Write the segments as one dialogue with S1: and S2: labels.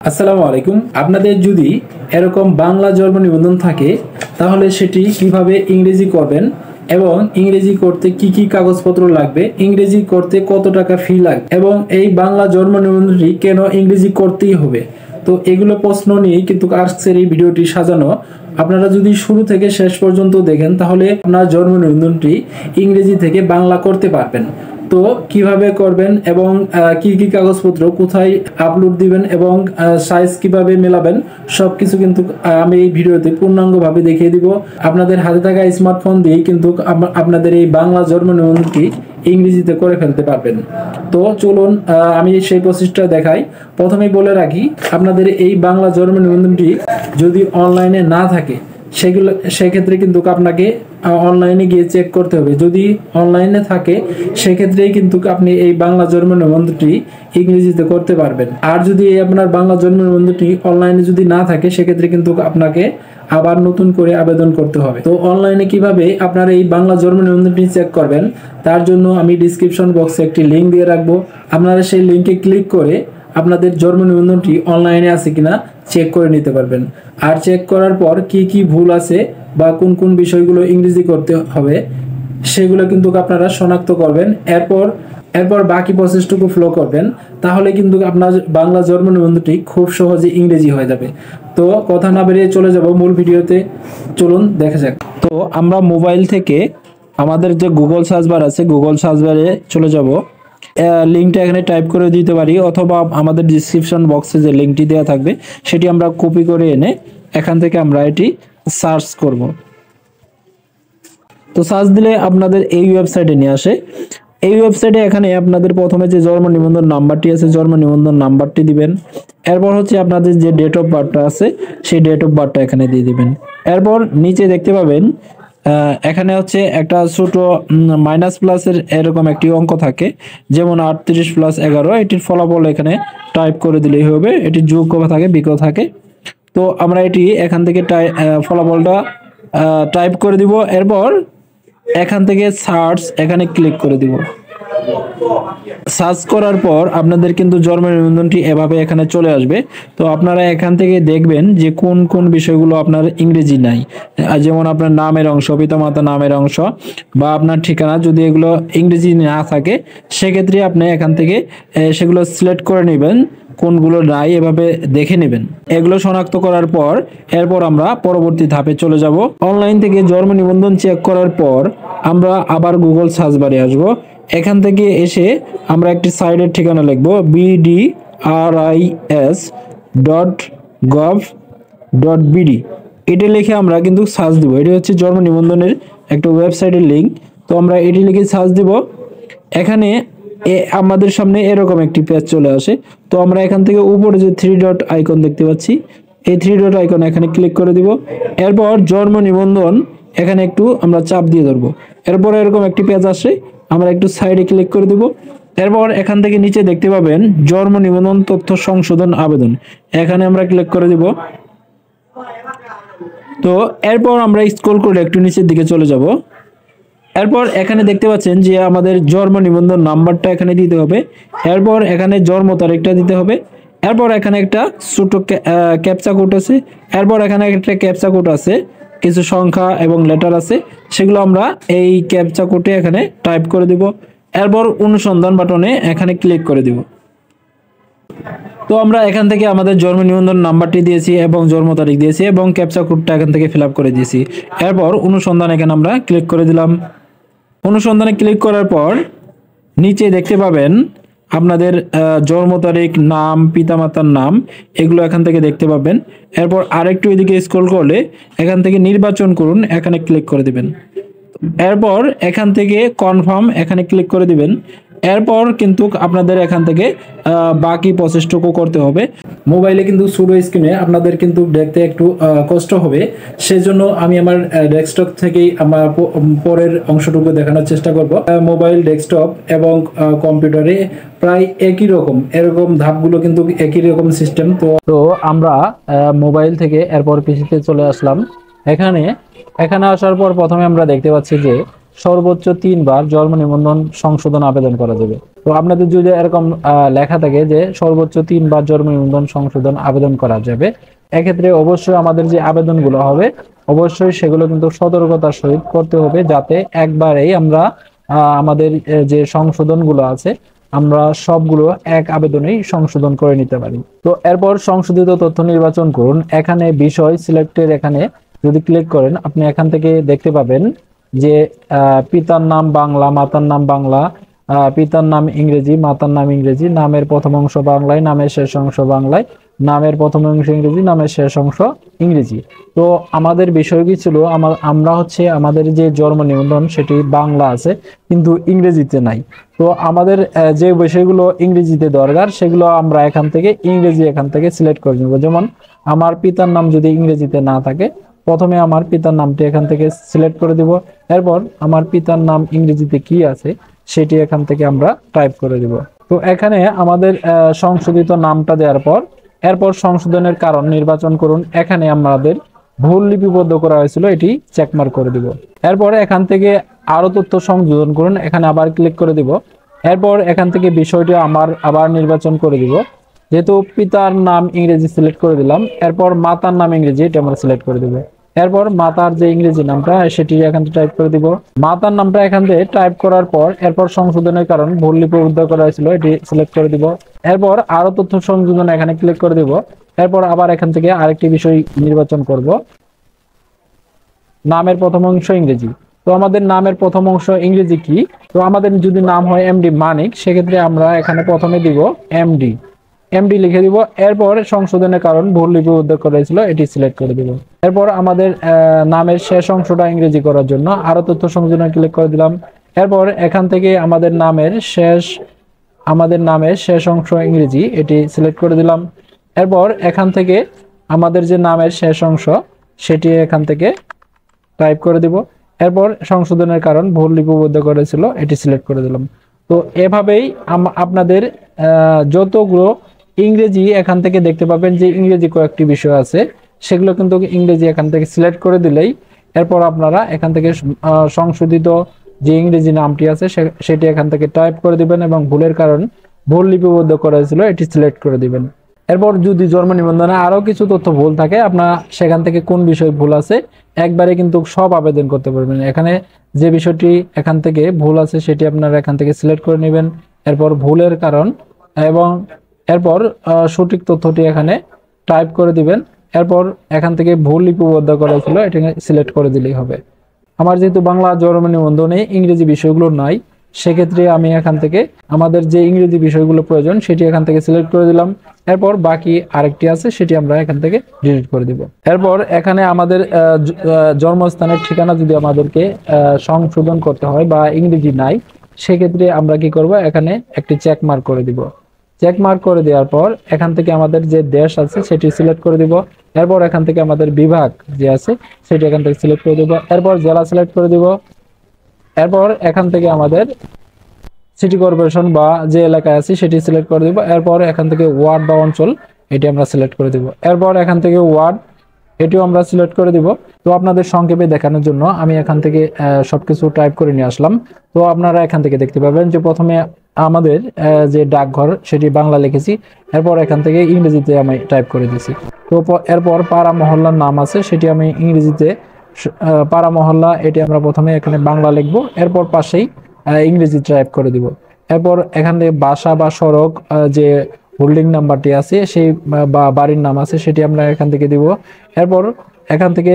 S1: আসসালামু আলাইকুম। আপনাদের যদি এরকম বাংলা জন্ম নিবন্ধন থাকে তাহলে সেটি কিভাবে ইংরেজি করবেন এবং ইংরেজি করতে কি কি কাগজপত্র লাগবে, ইংরেজি করতে কত টাকা ফি লাগবে এবং এই বাংলা জন্ম নিবন্ধনটি কেন ইংরেজি করতেই হবে, তো এগুলো প্রশ্ন নিয়েই কিন্তু আজকের এই ভিডিওটি সাজানো। আপনারা যদি শুরু থেকে শেষ পর্যন্ত দেখেন তাহলে আপনার জন্ম নিবন্ধনটি ইংরেজি থেকে বাংলা করতে পারবেন। তো কিভাবে করবেন এবং কি কি কাগজপত্র কোথায় আপলোড দিবেন এবং সাইজ কিভাবে মেলাবেন সবকিছু কিন্তু আমি এই ভিডিওতে পূর্ণাঙ্গভাবে দেখিয়ে দিব। আপনাদের হাতে থাকা স্মার্টফোন দিয়ে কিন্তু আপনাদের এই বাংলা জন্ম নিবন্ধনটি ইংরেজিতে করে ফেলতে পারবেন। তো চলুন আমি সেই প্রসেসটা দেখাই। প্রথমেই বলে রাখি, আপনাদের এই বাংলা জন্ম নিবন্ধনটি যদি অনলাইনে না থাকে সেক্ষেত্রে কিন্তু আপনাকে অনলাইনে গিয়ে চেক করতে হবে। যদি অনলাইনে থাকে সেক্ষেত্রেই কিন্তু আপনি এই বাংলা জন্ম নিবন্ধনটি ইংরেজিতে করতে পারবেন। আর যদি আপনার বাংলা জন্ম নিবন্ধনটি অনলাইনে যদি না থাকে সেক্ষেত্রে কিন্তু আপনাকে আবার নতুন করে আবেদন করতে হবে। তো অনলাইনে কিভাবে আপনারা এই বাংলা জন্ম নিবন্ধনটি চেক করবেন তার জন্য আমি ডিসক্রিপশন বক্সে একটি লিঙ্ক দিয়ে রাখবো। আপনারা সেই লিঙ্কে ক্লিক করে আপনাদের জন্ম নিবন্ধনটি অনলাইনে আছে কিনা চেক করে নিতে পারবেন। আর চেক করার পর কি কি ভুল আছে বা কোন কোন বিষয়গুলো ইংরেজি করতে হবে সেগুলো কিন্তু আপনারা শনাক্ত করবেন। এরপর বাকি প্রসেসটুকু ফলো করবেন, তাহলে কিন্তু আপনার বাংলা জন্ম নিবন্ধনটি খুব সহজে ইংরেজি হয়ে যাবে। তো কথা না বেরিয়ে চলে যাব মূল ভিডিওতে, চলুন দেখা যাক। তো আমরা মোবাইল থেকে আমাদের যে গুগল সার্চ বার আছে, গুগল সার্চ বারে চলে যাব। লিঙ্কটা এখানে টাইপ করে দিতে পারি অথবা আমাদের ডিসক্রিপশন বক্সে যে লিঙ্কটি দেওয়া থাকবে সেটি আমরা কপি করে এনে এখান থেকে আমরা এটি সার্চ করব। তো সার্চ দিলে আপনাদের এই ওয়েবসাইটে নিয়ে আসে। এই ওয়েবসাইটে এখানে আপনাদের প্রথমে যে জন্ম নিবন্ধন নাম্বারটি আছে জন্ম নিবন্ধন নাম্বারটি দিবেন। এরপর হচ্ছে আপনাদের যে ডেট অফ বার্থটা আছে সেই ডেট অফ বার্থটা এখানে দিয়ে দিবেন। এরপর নিচে দেখতে পাবেন এখানে হচ্ছে একটা ছোট মাইনাস প্লাসের এরকম একটি অঙ্ক থাকে, যেমন 38 + 11, এটির ফলাফল এখানে টাইপ করে দিলেই হবে। এটি যোগ থাকে বিয়োগ থাকে। তো আমরা এটি এখান থেকে ফলাফলটা টাইপ করে দিব। এরপর এখান থেকে সার্চ এখানে ক্লিক করে দিব। সার্চ করার পর আপনাদের কিন্তু জন্ম নিবন্ধনটি এভাবে এখানে চলে আসবে। তো আপনারা এখান থেকে দেখবেন যে কোন কোন বিষয়গুলো আপনার ইংরেজি নাই, যেমন আপনার নামের অংশ, পিতামাতা নামের অংশ বা আপনার ঠিকানা, যদি এগুলো ইংরেজি না থাকে সেক্ষেত্রে আপনি এখান থেকে সেগুলো সিলেক্ট করে নেবেন, কোনগুলো নাই এভাবে দেখে নেবেন। এগুলো শনাক্ত করার পর এরপর আমরা পরবর্তী ধাপে চলে যাব। অনলাইন থেকে জন্ম নিবন্ধন চেক করার পর আমরা আবার গুগল সার্চ বারে আসব। এখান থেকে এসে আমরা একটি সাইটের ঠিকানা লিখব bdris.gov.bd। এটা লিখে আমরা কিন্তু সার্চ দিব। এটি হচ্ছে জন্ম নিবন্ধনের একটা ওয়েবসাইটের লিঙ্ক। তো আমরা এটি লিখে সার্চ দিব। এখানে আমাদের সামনে এরকম একটি পেজ চলে আসে। তো আমরা এখান থেকে উপরে যে 3 ডট আইকন দেখতে পাচ্ছি এই 3 ডট আইকন এখানে ক্লিক করে দিব। এরপর জন্ম নিবন্ধন এখানে একটু আমরা চাপ দিয়ে ধরবো। এরপর এরকম একটি পেজ আসে, আমরা একটু সাইডে ক্লিক করে দিব। এরপর এখান থেকে নিচে দেখতে পাবেন জন্ম নিবন্ধন তথ্য সংশোধন আবেদন, এখানে আমরা ক্লিক করে দিব। তো এরপর আমরা স্ক্রল করে একটু নিচের দিকে চলে যাব। এরপর এখানে দেখতে পাচ্ছেন যে আমাদের জন্ম নিবন্ধন নাম্বারটা এখানে দিতে হবে। এরপর এখানে জন্ম তারিখটা দিতে হবে। এরপর এখানে একটা ছোট ক্যাপচা কোড আছে। এরপর এখানে একটা ক্যাপচা কোড আছে, কিছু সংখ্যা এবং লেটার আছে, সেগুলো আমরা এই ক্যাপচা কোডে এখানে টাইপ করে দিব। এরপর অনুসন্ধান বাটনে এখানে ক্লিক করে দিব। তো আমরা এখান থেকে আমাদের জন্ম নিবন্ধন নাম্বারটি দিয়েছি এবং জন্ম তারিখ দিয়েছি এবং ক্যাপচা কোডটা এখান থেকে ফিল আপ করে দিয়েছি। এরপর অনুসন্ধান এখানে আমরা ক্লিক করে দিলাম। অনুসন্ধানে ক্লিক করার পর নিচে দেখতে পাবেন আপনাদের জন্ম তারিখ, নাম, পিতামাতার নাম, এগুলো এখান থেকে দেখতে পাবেন। এরপর আরেকটু এদিকে স্ক্রল করলে এখান থেকে নির্বাচন করুন, এখানে ক্লিক করে দিবেন। এরপর এখান থেকে কনফার্ম এখানে ক্লিক করে দিবেন। এরপর কিন্তু আপনাদের এখান থেকে বাকি প্রসেসটুকু করতে হবে। মোবাইলে কিন্তু ছোট স্ক্রিনে আপনাদের কিন্তু দেখতে একটু কষ্ট হবে, সেজন্য আমি আমার ডেস্কটপ থেকেই আমার পরের অংশটুকু দেখানোর চেষ্টা করব। মোবাইল, ডেস্কটপ এবং কম্পিউটারে প্রায় একই রকম, এরকম ধাপগুলো কিন্তু একই রকম সিস্টেম। তো আমরা মোবাইল থেকে এরপর পিসিতে চলে আসলাম। এখানে আসার পর প্রথমে আমরা দেখতে পাচ্ছি যে সর্বোচ্চ 3 বার জন্ম নিবন্ধন সংশোধন আবেদন করা যাবে। তো আপনাদের যদি এরকম লেখা থাকে যে সর্বোচ্চ 3 বার জন্ম নিবন্ধন সংশোধন আবেদন করা যাবে, এক্ষেত্রে অবশ্যই আমাদের যে আবেদনগুলো হবে অবশ্যই সেগুলো কিন্তু সতর্কতার সহিত করতে হবে, যাতে একবারেই আমরা আমাদের যে সংশোধনগুলো আছে আমরা সবগুলো এক আবেদনেই সংশোধন করে নিতে পারি। তো এরপর সংশোধিত তথ্য নির্বাচন করুন। এখানে বিষয় সিলেক্টের এখানে যদি ক্লিক করেন আপনি এখান থেকে দেখতে পাবেন যে পিতার নাম বাংলা, মাতার নাম বাংলা, পিতার নাম ইংরেজি, মাতার নাম ইংরেজি, নামের প্রথম অংশ বাংলায়, নামের শেষ অংশ বাংলায়, নামের প্রথম অংশ ইংরেজি, নামের শেষ অংশ ইংরেজি। তো আমাদের বিষয় কি ছিল, আমরা হচ্ছে আমাদের যে জন্ম নিবন্ধন সেটি বাংলা আছে কিন্তু ইংরেজিতে নাই। তো আমাদের যে বিষয়গুলো ইংরেজিতে দরকার সেগুলো আমরা এখান থেকে ইংরেজি এখান থেকে সিলেক্ট করে নেব। যেমন আমার পিতার নাম যদি ইংরেজিতে না থাকে, প্রথমে আমার পিতার নামটি এখান থেকে সিলেক্ট করে দিব। এরপর আমার পিতার নাম ইংরেজিতে কি আছে সেটি এখান থেকে আমরা টাইপ করে দিব। তো এখানে আমাদের সংশোধিত নামটা দেওয়ার পর এরপর সংশোধনের কারণ নির্বাচন করুন। এখানে আমাদের ভুল লিপিবদ্ধ করা হয়েছিল, এটি চেকমার্ক করে দিব। এরপর এখান থেকে আরো তথ্য সংযোজন করুন, এখানে আবার ক্লিক করে দিব। এরপর এখান থেকে বিষয়টি আবার নির্বাচন করে দিব। যেহেতু পিতার নাম ইংরেজি সিলেক্ট করে দিলাম, এরপর মাতার নাম ইংরেজি এটা আমরা সিলেক্ট করে দিব। এরপর মাতার যে ইংরেজি নামটা সেটি এখান থেকে টাইপ করে দিব। মাতার নামটা এখান থেকে টাইপ করার পর এরপর সংশোধনের কারণ ভুল লিপিবদ্ধ করা হয়েছিল এটি সিলেক্ট করে দিব। এরপর আরো তথ্য সংযোজন এখানে ক্লিক করে দিব। এরপর আবার এখান থেকে আরেকটি বিষয় নির্বাচন করব, নামের প্রথম অংশ ইংরেজি। তো আমাদের নামের প্রথম অংশ ইংরেজি কি, তো আমাদের যদি নাম হয় এমডি মানিক, সেক্ষেত্রে আমরা এখানে প্রথমে দিব এমডি, এমডি লিখে দিব। এরপর সংশোধনের কারণ ভুল লিপিবদ্ধ করেছিল এটি সিলেক্ট করে দিব। এরপর আমাদের নামের শেষ অংশটা ইংরেজি করার জন্য আরো তথ্য সংযোজনে ক্লিক করে দিলাম। এরপর এখান থেকে আমাদের নামের শেষ অংশ ইংরেজি এটি সিলেক্ট করে দিলাম। এরপর এখান থেকে আমাদের যে নামের শেষ অংশ সেটি এখান থেকে টাইপ করে দিব। এরপর সংশোধনের কারণ ভুল লিপিবদ্ধ করেছিল এটি সিলেক্ট করে দিলাম। তো এভাবেই আপনাদের যতগুলো ইংরেজি এখান থেকে দেখতে পাবেন যে ইংরেজি কয়েকটি বিষয় আছে সেগুলো কিন্তু ইংরেজি এখান থেকে সিলেক্ট করে দিলেই এরপর আপনারা এখান থেকে সংশোধিত যে ইংরেজি নামটি আছে সেটি এখান থেকে টাইপ করে দিবেন এবং ভুলের কারণ ভুল লিপিবদ্ধ করা হয়েছিল এটি সিলেক্ট করে দিবেন। এরপর যদি জন্ম নিবন্ধনে আরো কিছু তথ্য ভুল থাকে আপনার সেখান থেকে কোন বিষয় ভুল আছে একবারে কিন্তু সব আবেদন করতে পারবেন। এখানে যে বিষয়টি এখান থেকে ভুল আছে সেটি আপনারা এখান থেকে সিলেক্ট করে নেবেন, এরপর ভুলের কারণ এবং এরপর সঠিক তথ্যটি এখানে টাইপ করে দিবেন। এরপর এখান থেকে ভুল লিপিবদ্ধ করা ছিল এটা সিলেক্ট করে দিলেই হবে। আমার যেহেতু বাংলা জন্ম নিবন্ধনে ইংরেজি বিষয়গুলো নাই, সেক্ষেত্রে আমি এখান থেকে আমাদের যে ইংরেজি বিষয়গুলো প্রয়োজন সেটি এখান থেকে সিলেক্ট করে দিলাম। এরপর বাকি আরেকটি আছে সেটি আমরা এখান থেকে ডিলিট করে দিব। এরপর এখানে আমাদের জন্মস্থানের ঠিকানা যদি আমাদেরকে সংশোধন করতে হয় বা ইংরেজি নাই, সেক্ষেত্রে আমরা কি করব, এখানে একটি চেক মার্ক করে দিব। চেক মার্ক করে দেওয়ার পর এখান থেকে আমাদের যে দেশ আছে সেটি সিলেক্ট করে দিব। এরপর এখান থেকে আমাদের বিভাগ যে আছে সেটি এখান থেকে সিলেক্ট করে দিব। এরপর জেলা সিলেক্ট করে দিব। এরপর এখান থেকে আমাদের সিটি কর্পোরেশন বা যে এলাকায় আছে সেটি সিলেক্ট করে দিব। এরপর এখান থেকে ওয়ার্ড বা অঞ্চল এটি আমরা সিলেক্ট করে দিব। এরপর এখান থেকে ওয়ার্ড এটিও আমরা সিলেক্ট করে দিব। তো আপনাদের সংক্ষেপে দেখানোর জন্য আমি এখান থেকে সবকিছু টাইপ করে নিয়ে আসলাম। তো আপনারা এখান থেকে দেখতে পাবেন যে প্রথমে আমাদের যে ডাকঘর সেটি বাংলা লিখেছি, এরপর এখান থেকে ইংরেজিতে আমি টাইপ করে দিয়েছি। তো এরপর পাড়া মহল্লার নাম আছে সেটি আমি ইংরেজিতে পাড়া মহল্লা এটি আমরা প্রথমে এখানে বাংলা লিখবো, এরপর পাশেই ইংরেজি টাইপ করে দিব। এরপর এখান থেকে বাসা বা সড়ক যে হোল্ডিং নাম্বারটি আছে সেই বা বাড়ির নাম আছে সেটি আমরা এখান থেকে দিব। এরপর এখান থেকে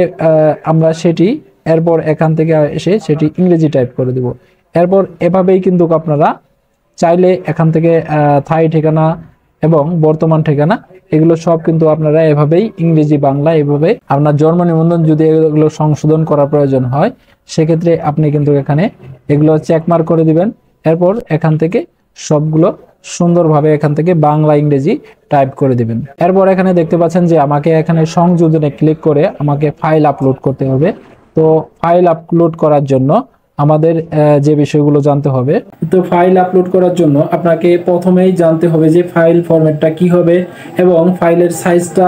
S1: আমরা সেটি এরপর এখান থেকে এসে সেটি ইংরেজি টাইপ করে দিব। এরপর এভাবেই কিন্তু আপনারা চাইলে এখান থেকে স্থায়ী ঠিকানা এবং বর্তমান ঠিকানা এগুলো সব কিন্তু আপনারা এভাবেই ইংরেজি বাংলা এভাবে আপনার জন্ম নিবন্ধন যদি এগুলো সংশোধন করার প্রয়োজন হয় সেক্ষেত্রে আপনি কিন্তু এখানে এগুলো চেকমার্ক করে দিবেন। এরপর এখান থেকে সবগুলো সুন্দরভাবে এখান থেকে বাংলা ইংরেজি টাইপ করে দিবেন। এরপর এখানে দেখতে পাচ্ছেন যে আমাকে এখানে সংযোজনে ক্লিক করে আমাকে ফাইল আপলোড করতে হবে। তো ফাইল আপলোড করার জন্য আমাদের যে বিষয়গুলো জানতে হবে, তো ফাইল আপলোড করার জন্য আপনাকে প্রথমেই জানতে হবে যে ফাইল ফরম্যাটটা কি হবে এবং ফাইলের সাইজটা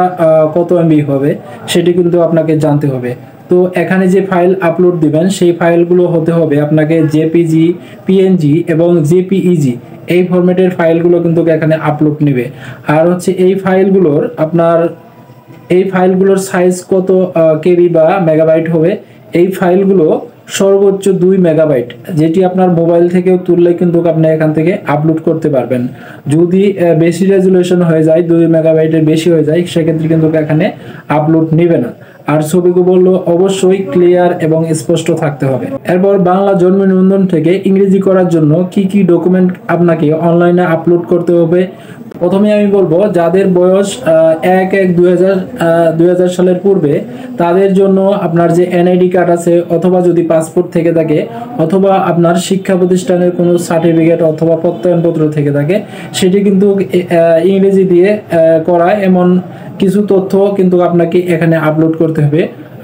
S1: কত এমবি হবে সেটি কিন্তু আপনাকে জানতে হবে। তো এখানে যে ফাইল আপলোড দিবেন সেই ফাইলগুলো হতে হবে আপনাকে জেপিজি, পিএনজি এবং জেপিইজি, এই ফরম্যাটের ফাইলগুলো কিন্তু এখানে আপলোড নেবে। আর হচ্ছে এই ফাইলগুলোর সাইজ কত কেবি বা মেগাবাইট হবে, এই ফাইলগুলো সর্বোচ্চ 2 মেগাবাইট, যেটি আপনার মোবাইল থেকেও তুললে কিন্তু আপনি এখান থেকে আপলোড করতে পারবেন। যদি বেশি রেজুলেশন হয়ে যায়, 2 মেগাবাইটের বেশি হয়ে যায়, সেক্ষেত্রে কিন্তু এখানে আপলোড নেবে না। আর ছবিগুলো অবশ্যই ক্লিয়ার এবং স্পষ্ট থাকতে হবে। এরপর বাংলা জন্ম নিবন্ধন থেকে ইংরেজি করার জন্য কি কি ডকুমেন্ট আপনাকে অনলাইনে আপলোড করতে হবে। প্রথমে আমি বলবো, যাদের বয়স 1/1/2000 সালের পূর্বে, তাদের জন্য আপনার যে এনআইডি কার্ড আছে, অথবা যদি পাসপোর্ট থেকে থাকে, অথবা আপনার শিক্ষা প্রতিষ্ঠানের কোনো সার্টিফিকেট অথবা প্রত্যয়নপত্র থেকে থাকে, সেটি কিন্তু ইংরেজি দিয়ে করা এমন কিছু তথ্য কিন্তু আপনাকে এখানে আপলোড করতে হবে।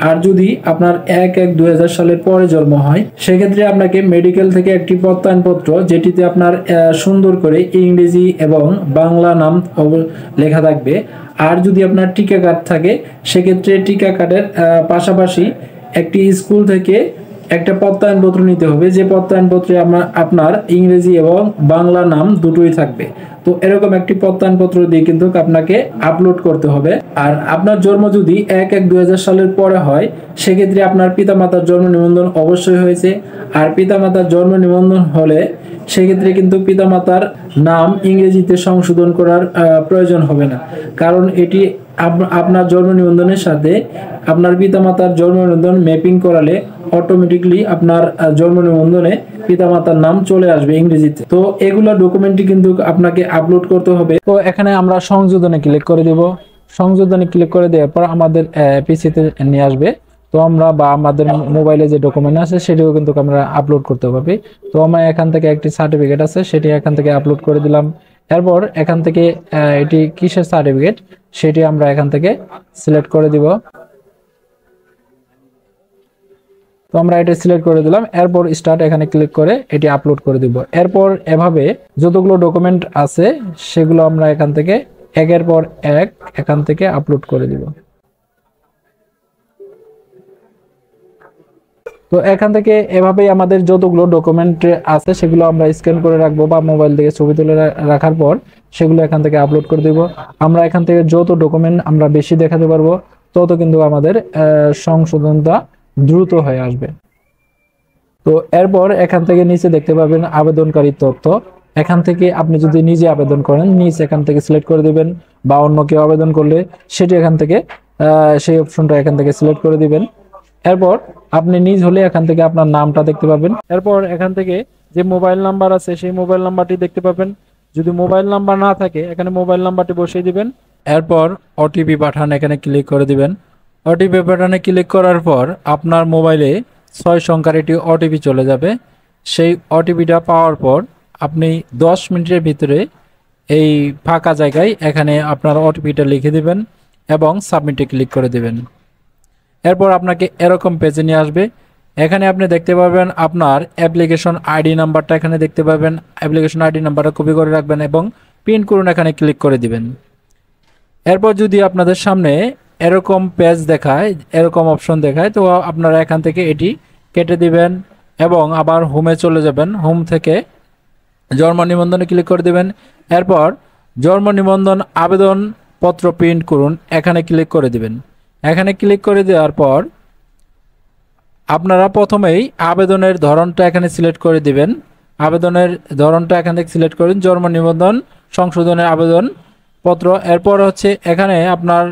S1: আর যদি আপনার 1/1/2000 সালের পরে জন্ম হয়, সেক্ষেত্রে আপনাকে মেডিকেল থেকে একটি প্রত্যয়নপত্র, যেটিতে আপনার সুন্দর করে ইংরেজি এবং বাংলা নাম লেখা থাকবে। আর যদি আপনার টিকা কার্ড থাকে, সেক্ষেত্রে টিকা কার্ডের পাশাপাশি একটি স্কুল থেকে একটা প্রত্যয়নপত্র নিতে হবে, যে প্রত্যয়নপত্রে আপনার ইংরেজি এবং বাংলা নাম দুটোই থাকবে। তো এরকম একটি প্রত্যয়নপত্র দিয়ে কিন্তু আপনাকে আপলোড করতে হবে। আর আপনার জন্ম যদি 1/1/2000 সালের পরে হয়, সেক্ষেত্রে আপনার পিতামাতার জন্ম নিবন্ধন অবশ্যই হয়েছে। আর পিতামাতার জন্ম নিবন্ধন হলে সেক্ষেত্রে কিন্তু পিতামাতার নাম ইংরেজিতে সংশোধন করার প্রয়োজন হবে না, কারণ এটি আপনার জন্ম নিবন্ধনের সাথে আপনার পিতামাতার জন্ম নিবন্ধন ম্যাপিং করালে অটোমেটিকলি আপনার জন্ম নিবন্ধনে পিতামাতার নাম চলে আসবে ইংরেজিতে। তো এগুলা ডকুমেন্টই কিন্তু আপনাকে আপলোড করতে হবে। তো এখানে আমরা সংযোজনে ক্লিক করে দেব। সংযোজনে ক্লিক করে দেওয়ার পর আমাদের পিসিতে নিয়ে আসবে। তো আমরা বা আমাদের মোবাইলে যে ডকুমেন্ট আছে সেটিও কিন্তু আমরা আপলোড করতে হবে। তো আমরা এখান থেকে একটি সার্টিফিকেট আছে, সেটি এখান থেকে আপলোড করে দিলাম। এরপর এখান থেকে এটি কিসের সার্টিফিকেট সেটি আমরা এখান থেকে সিলেক্ট করে দিব। তো আমরা এটা সিলেক্ট করে দিলাম। এরপর স্টার্ট এখানে ক্লিক করে এটি আপলোড করে দিব। এরপর এভাবে যতগুলো ডকুমেন্ট আছে সেগুলো আমরা এখান থেকে একের পর এক এখান থেকে আপলোড করে দিব। তো এখান থেকে এভাবেই আমাদের যতগুলো ডকুমেন্ট আছে সেগুলো আমরা স্ক্যান করে রাখবো, বা মোবাইল থেকে ছবি তুলে রাখার পর সেগুলো এখান থেকে আপলোড করে দিব। আমরা এখান থেকে যত ডকুমেন্ট আমরা বেশি দেখাতে পারবো, তত কিন্তু আমাদের সংশোধনটা দ্রুত হয়ে আসবে। তো এরপর এখান থেকে নিচে দেখতে পাবেন আবেদনকারীর তথ্য। এখান থেকে আপনি যদি নিজে আবেদন করেন, নিচে এখান থেকে সিলেক্ট করে দিবেন, বা অন্য কেউ আবেদন করলে সেটি এখান থেকে সেই অপশনটা এখান থেকে সিলেক্ট করে দিবেন। এরপর আপনি নিজ হলে এখান থেকে আপনার নামটা দেখতে পাবেন। এরপর এখান থেকে যে মোবাইল নাম্বার আছে সেই মোবাইল নাম্বারটি দেখতে পাবেন। যদি মোবাইল নাম্বার না থাকে, এখানে মোবাইল নাম্বারটি বসিয়ে দিবেন। এরপর ওটিপি পাঠান এখানে ক্লিক করে দিবেন। ওটিপি বাটনে ক্লিক করার পর আপনার মোবাইলে 6 সংখ্যার একটি ওটিপি চলে যাবে। সেই ওটিপিটা পাওয়ার পর আপনি 10 মিনিটের ভিতরে এই ফাঁকা জায়গায় এখানে আপনার ওটিপিটা লিখে দিবেন এবং সাবমিটে ক্লিক করে দিবেন। এরপর আপনাকে এরকম পেজে নিয়ে আসবে। এখানে আপনি দেখতে পাবেন আপনার অ্যাপ্লিকেশন আইডি নাম্বারটা এখানে দেখতে পাবেন। অ্যাপ্লিকেশন আইডি নাম্বারটা কপি করে রাখবেন এবং পিন করুন এখানে ক্লিক করে দিবেন। এরপর যদি আপনাদের সামনে এরকম পেজ দেখায়, এরকম অপশন দেখায়, তো আপনারা এখান থেকে এটি কেটে দিবেন এবং আবার হোমে চলে যাবেন। হোম থেকে জন্ম নিবন্ধনে ক্লিক করে দিবেন। এরপর জন্ম নিবন্ধন আবেদনপত্র প্রিন্ট করুন এখানে ক্লিক করে দিবেন। এখানে ক্লিক করে দেওয়ার পর আপনারা প্রথমেই আবেদনের ধরনটা এখানে সিলেক্ট করে দিবেন। আবেদনের ধরনটা এখান থেকে সিলেক্ট করুন, জন্ম নিবন্ধন সংশোধনের আবেদনপত্র। এরপর হচ্ছে এখানে আপনার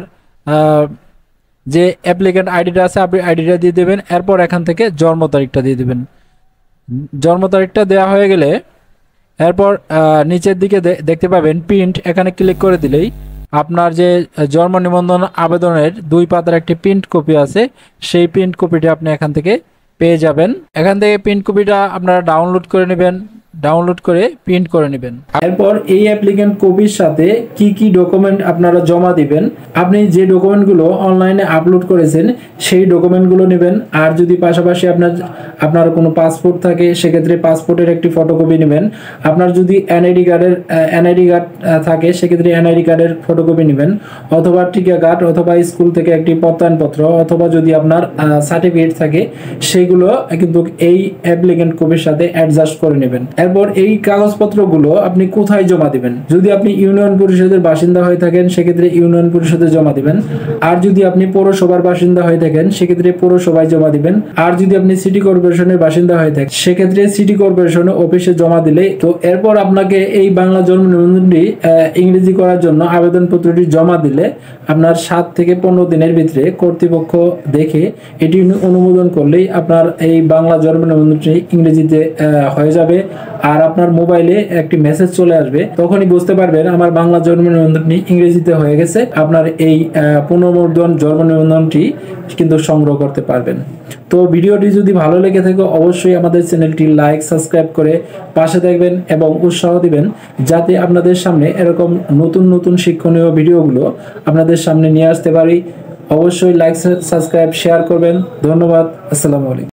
S1: যে অ্যাপ্লিকেন্ট আইডিটা আছে আপনি আইডিটা দিয়ে দেবেন। এরপর এখান থেকে জন্ম তারিখটা দিয়ে দেবেন। জন্ম তারিখটা দেওয়া হয়ে গেলে এরপর নিচের দিকে দেখতে পাবেন প্রিন্ট, এখানে ক্লিক করে দিলেই আপনার যে জন্ম নিবন্ধন আবেদনের 2 পাতার একটি প্রিন্ট কপি আছে, সেই প্রিন্ট কপিটা আপনি এখান থেকে পেয়ে যাবেন। এখান থেকে প্রিন্ট কপিটা আপনারা ডাউনলোড করে নেবেন। ডাউনলোড করে প্রিন্ট করে নেবেন। এরপর এই অ্যাপ্লিকেন্ট কপির সাথে কি কি ডকুমেন্ট আপনারা জমা দিবেন, আপনি যে ডকুমেন্টগুলো অনলাইনে আপলোড করেছেন সেই ডকুমেন্টগুলো নেবেন। আর যদি পাশাপাশি আপনার কোনো পাসপোর্ট থাকে সেক্ষেত্রে পাসপোর্টের একটি ফটোকপি নেবেন। আপনার যদি এনআইডি কার্ড থাকে সেক্ষেত্রে এনআইডি কার্ডের ফটোকপি নেবেন, অথবা টিকা কার্ড, অথবা স্কুল থেকে একটি প্রত্যয়নপত্র, অথবা যদি আপনার সার্টিফিকেট থাকে সেগুলো কিন্তু এই অ্যাপ্লিকেন্ট কপির সাথে অ্যাডজাস্ট করে নেবেন। এরপর এই কাগজপত্রগুলো আপনি কোথায় জমা দিবেন? যদি আপনি ইউনিয়ন পরিষদের বাসিন্দা হয়ে থাকেন সেক্ষেত্রে ইউনিয়ন পরিষদে জমা দিবেন। আর যদি আপনি পৌরসভার বাসিন্দা হয়ে থাকেন সেক্ষেত্রে পৌরসভায় জমা দিবেন। আর যদি আপনি সিটি কর্পোরেশনের বাসিন্দা হয়ে থাকেন সেক্ষেত্রে সিটি কর্পোরেশনের অফিসে জমা দিলে তো এরপর আপনাকে এই বাংলা জন্ম নিবন্ধনটি ইংরেজি করার জন্য আবেদনপত্রটি জমা দিলে আপনার 7 থেকে 15 দিনের ভিতরে কর্তৃপক্ষ দেখে এটি অনুমোদন করলেই আপনার এই বাংলা জন্ম নিবন্ধনটি ইংরেজিতে হয়ে যাবে। আর আপনার মোবাইলে একটি মেসেজ চলে আসবে, তখনই বুঝতে পারবেন আমার বাংলা জন্ম নিবন্ধনটি ইংরেজিতে হয়ে গেছে। আপনার এই পুনর্মুদ্রণ জন্ম নিবন্ধনটি কিন্তু সংগ্রহ করতে পারবেন। তো ভিডিওটি যদি ভালো লেগে থাকে অবশ্যই আমাদের চ্যানেলটি লাইক সাবস্ক্রাইব করে পাশে থাকবেন এবং উৎসাহ দিবেন যাতে আপনাদের সামনে এরকম নতুন নতুন শিক্ষণীয় ভিডিওগুলো আপনাদের সামনে নিয়ে আসতে পারি। অবশ্যই লাইক সাবস্ক্রাইব শেয়ার করবেন। ধন্যবাদ। আসসালামু আলাইকুম।